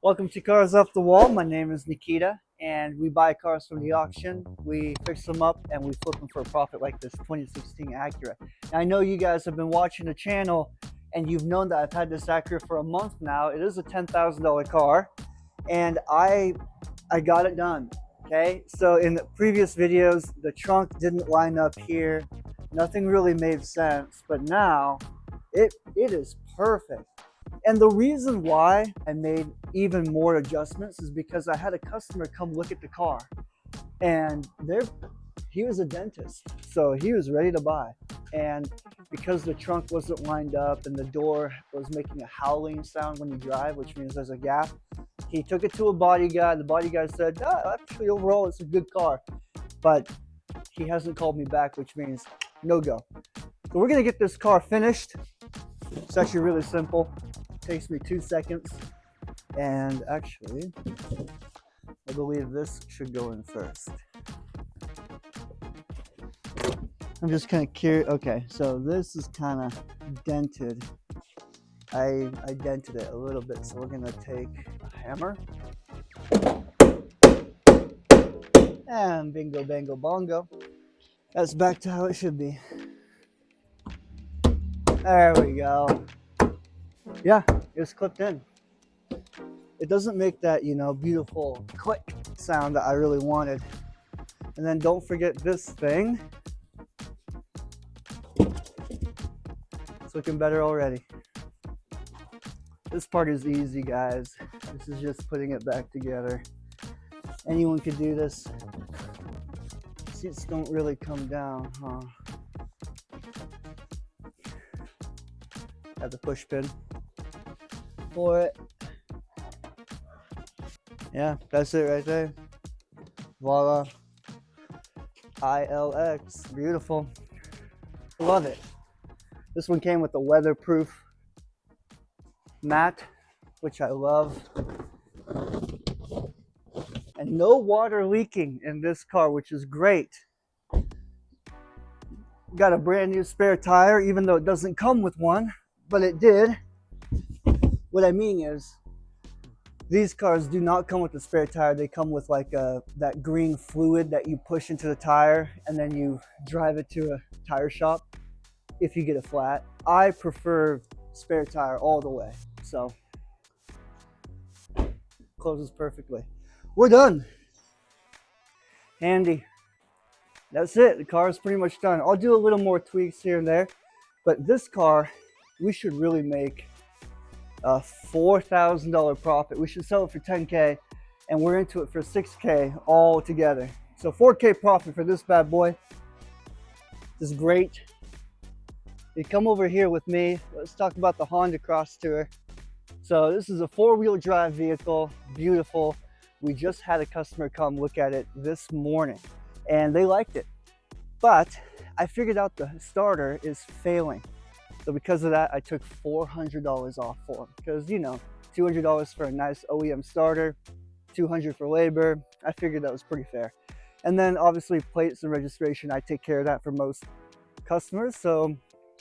Welcome to Cars Off the Wall. My name is Nikita, and we buy cars from the auction. We fix them up and we flip them for a profit, like this 2016 Acura. Now, I know you guys have been watching the channel and you've known that I've had this Acura for a month now. It is a $10,000 car, and I got it done. Okay, so in the previous videos, the trunk didn't line up here. Nothing really made sense, but now it is perfect. And the reason why I made even more adjustments is because I had a customer come look at the car, and he was a dentist, so he was ready to buy. And because the trunk wasn't lined up and the door was making a howling sound when you drive, which means there's a gap, he took it to a body guy. The body guy said, actually, overall, it's a good car. But he hasn't called me back, which means no go. So we're going to get this car finished. It's actually really simple. It takes me 2 seconds. And actually, I believe this should go in first. I'm just kind of curious. Okay, so this is kind of dented. I dented it a little bit, so we're going to take a hammer. And bingo, bango, bongo. That's back to how it should be. There we go. Yeah, it's clipped in. It doesn't make that, beautiful click sound that I really wanted. And then don't forget this thing. It's looking better already. This part is easy, guys. This is just putting it back together. Anyone could do this. Seats don't really come down, huh? Have the push pin for it. Yeah, that's it right there. Voila. ILX. Beautiful. Love it. This one came with a weatherproof mat, which I love. And no water leaking in this car, which is great. Got a brand new spare tire, even though it doesn't come with one, but it did. What I mean is, these cars do not come with a spare tire. They come with like that green fluid that you push into the tire and then you drive it to a tire shop if you get a flat. I prefer spare tire all the way. So, closes perfectly. We're done. Handy. That's it. The car is pretty much done. I'll do a little more tweaks here and there, but this car, we should really make a $4,000 profit. We should sell it for $10K, and we're into it for $6K all together. So $4K profit for this bad boy. This is great. You come over here with me. Let's talk about the Honda Crosstour. So this is a 4-wheel drive vehicle, beautiful. We just had a customer come look at it this morning, and they liked it. But I figured out the starter is failing. So because of that, I took $400 off for them. Because, $200 for a nice OEM starter, $200 for labor. I figured that was pretty fair. And then obviously plates and registration, I take care of that for most customers. So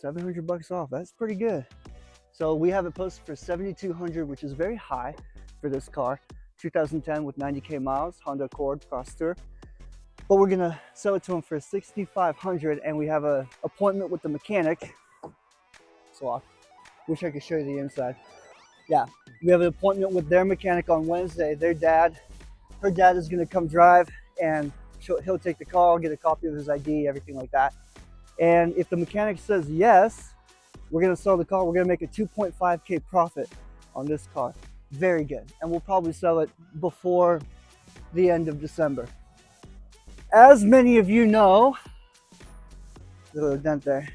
$700 off, that's pretty good. So we have it posted for $7,200, which is very high for this car. 2010 with 90K miles, Honda Accord Crosstour. But we're gonna sell it to them for $6,500, and we have an appointment with the mechanic. So I wish I could show you the inside. Yeah, we have an appointment with their mechanic on Wednesday. Her dad is gonna come drive, and he'll take the car, get a copy of his ID, everything like that. And if the mechanic says yes, we're gonna sell the car. We're gonna make a 2.5K profit on this car. Very good. And we'll probably sell it before the end of December. As many of you know, a little dent there.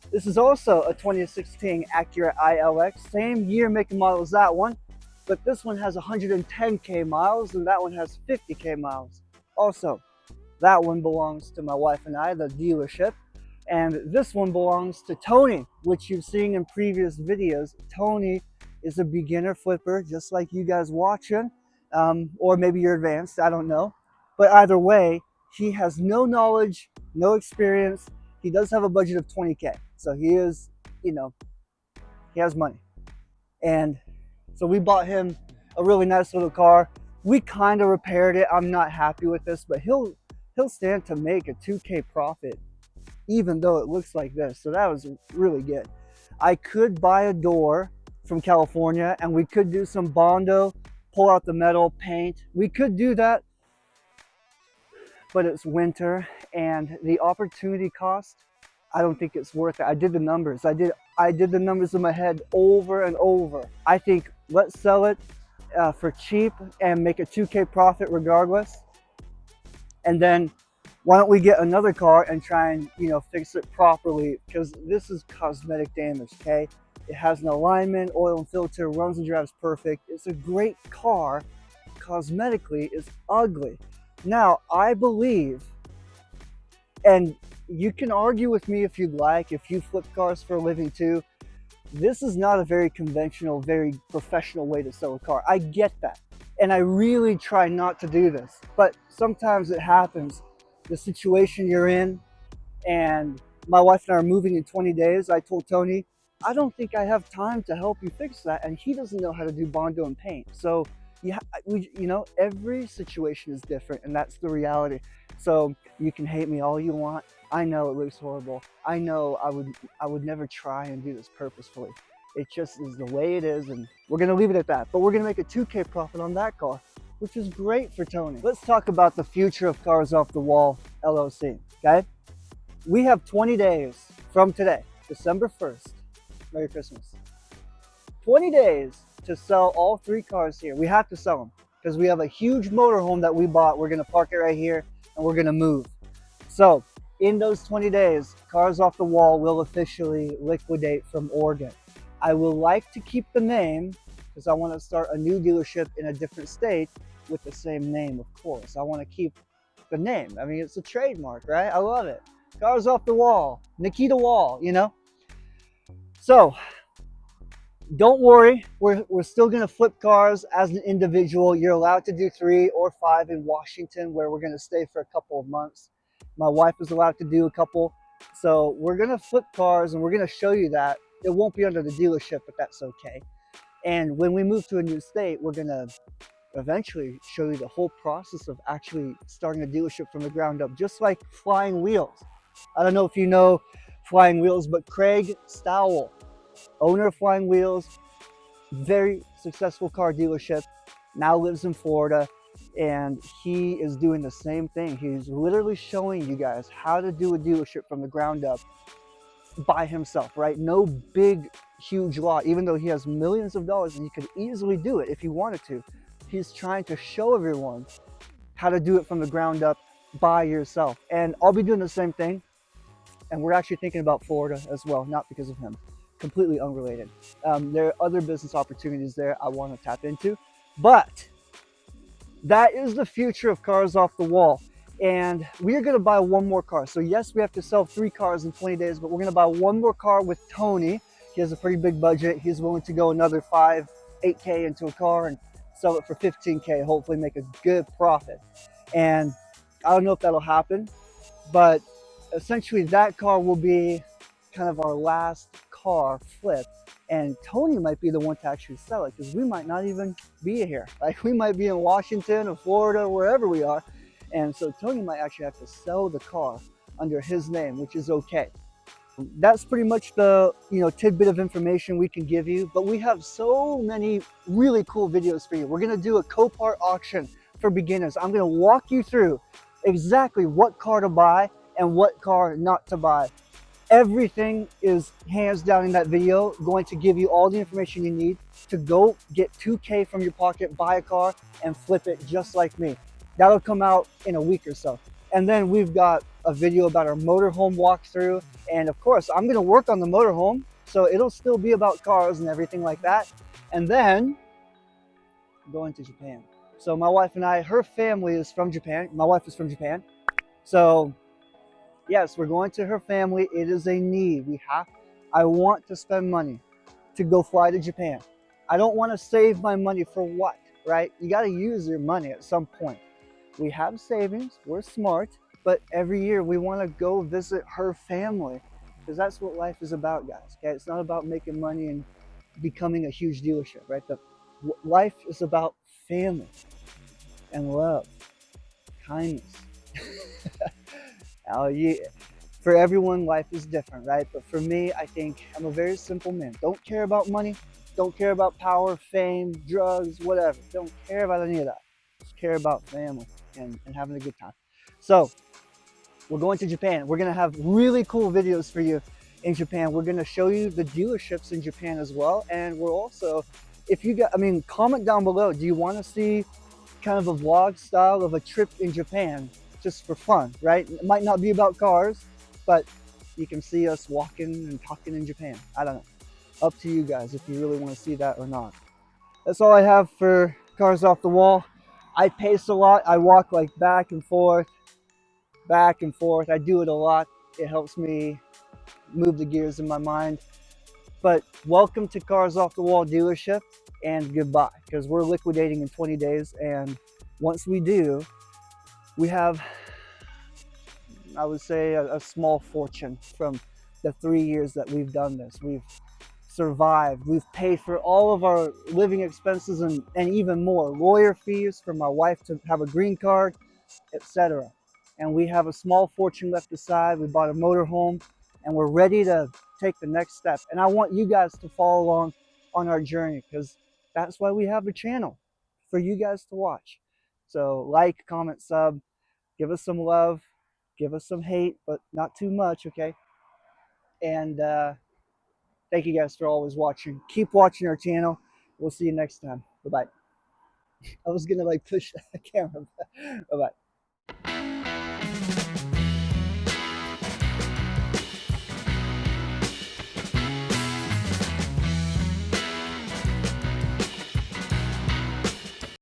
This is also a 2016 Acura ILX, same year, make, and model as that one, but this one has 110K miles and that one has 50K miles. Also, that one belongs to my wife and I, the dealership, and this one belongs to Tony, which you've seen in previous videos. Tony is a beginner flipper, just like you guys watching, or maybe you're advanced, I don't know. But either way, he has no knowledge, no experience. He does have a budget of 20K. So he is, he has money. And so we bought him a really nice little car. We kind of repaired it. I'm not happy with this, but he'll stand to make a 2K profit even though it looks like this. So that was really good. I could buy a door from California and we could do some Bondo, pull out the metal, paint. We could do that, but it's winter and the opportunity cost, I don't think it's worth it. I did the numbers. I did the numbers in my head over and over. I think let's sell it for cheap and make a 2K profit regardless. And then why don't we get another car and try and, you know, fix it properly, because this is cosmetic damage, okay? It has an alignment, oil and filter, runs and drives perfect. It's a great car. Cosmetically, it's ugly. Now, I believe, and you can argue with me if you'd like, if you flip cars for a living too, this is not a very conventional, very professional way to sell a car. I get that. And I really try not to do this, but sometimes it happens. The situation you're in, and my wife and I are moving in 20 days. I told Tony, I don't think I have time to help you fix that. And he doesn't know how to do Bondo and paint. So yeah, you know, every situation is different, and that's the reality. So you can hate me all you want. I know it looks horrible. I know I would never try and do this purposefully. It just is the way it is, and we're gonna leave it at that. But we're gonna make a 2K profit on that car, which is great for Tony. Let's talk about the future of Cars Off the Wall LLC, okay? We have 20 days from today, December 1st. Merry Christmas. 20 days to sell all 3 cars here. We have to sell them because we have a huge motorhome that we bought. We're gonna park it right here and we're gonna move. So in those 20 days, Cars Off the Wall will officially liquidate from Oregon. I will like to keep the name because I want to start a new dealership in a different state with the same name, of course. I want to keep the name. I mean, it's a trademark, right? I love it. Cars Off the Wall, Nikita Wall, you know? So don't worry, we're still gonna flip cars as an individual. You're allowed to do 3 or 5 in Washington, where we're gonna stay for a couple of months. My wife is allowed to do a couple. So we're gonna flip cars and we're gonna show you that. It won't be under the dealership, but that's okay. And when we move to a new state, we're gonna eventually show you the whole process of actually starting a dealership from the ground up, just like Flying Wheels. I don't know if you know Flying Wheels, but Craig Stowell, owner of Flying Wheels, very successful car dealership, now lives in Florida, and he is doing the same thing. He's literally showing you guys how to do a dealership from the ground up by himself, right? No big, huge lot, even though he has millions of dollars and he could easily do it if he wanted to. He's trying to show everyone how to do it from the ground up by yourself. And I'll be doing the same thing. And we're actually thinking about Florida as well, not because of him, completely unrelated. There are other business opportunities there I want to tap into, but that is the future of Cars Off the Wall. And we are going to buy 1 more car. So yes, we have to sell 3 cars in 20 days, but we're going to buy 1 more car with Tony. He has a pretty big budget. He's willing to go another 8K into a car and sell it for 15K, hopefully make a good profit. And I don't know if that'll happen, but essentially that car will be kind of our last car flip, and Tony might be the one to actually sell it, because we might not even be here. Like, we might be in Washington or Florida or wherever we are, and so Tony might actually have to sell the car under his name, which is okay. That's pretty much the tidbit of information we can give you, but we have so many really cool videos for you. We're going to do a Copart auction for beginners. I'm going to walk you through exactly what car to buy and what car not to buy. Everything is hands down in that video going to give you all the information you need to go get 2K from your pocket, buy a car, and flip it just like me. That'll come out in a week or so. And then we've got a video about our motorhome walkthrough. And of course, I'm gonna work on the motorhome, so it'll still be about cars and everything like that. And then going to Japan. So my wife and I, her family is from Japan. My wife is from Japan. So yes, we're going to her family. It is a need. I want to spend money to go fly to Japan. I don't want to save my money for what, right? You got to use your money at some point. We have savings, we're smart, but every year we want to go visit her family, because that's what life is about, guys. Okay, it's not about making money and becoming a huge dealership, right? Life is about family and love, kindness. Now, for everyone, life is different, right? But for me, I think I'm a very simple man. Don't care about money, don't care about power, fame, drugs, whatever. Don't care about any of that. Just care about family and having a good time. So, we're going to Japan. We're going to have really cool videos for you in Japan. We're going to show you the dealerships in Japan as well. And we're also, if you got, I mean, comment down below. Do you want to see kind of a vlog style of a trip in Japan just for fun, right? It might not be about cars, but you can see us walking and talking in Japan. I don't know. Up to you guys if you really want to see that or not. That's all I have for Cars Off the Wall. I pace a lot. I walk like back and forth, back and forth. I do it a lot. It helps me move the gears in my mind. But welcome to Cars Off the Wall dealership and goodbye, because we're liquidating in 20 days. And once we do, we have, I would say, a small fortune from the 3 years that we've done this. We've survived. We've paid for all of our living expenses and even more. Lawyer fees for my wife to have a green card, etc. And we have a small fortune left aside. We bought a motorhome and we're ready to take the next step. And I want you guys to follow along on our journey, because that's why we have the channel, for you guys to watch. So like, comment, sub, give us some love, give us some hate, but not too much, okay? And thank you guys for always watching. Keep watching our channel. We'll see you next time. Bye bye. I was gonna like push the camera. Bye bye.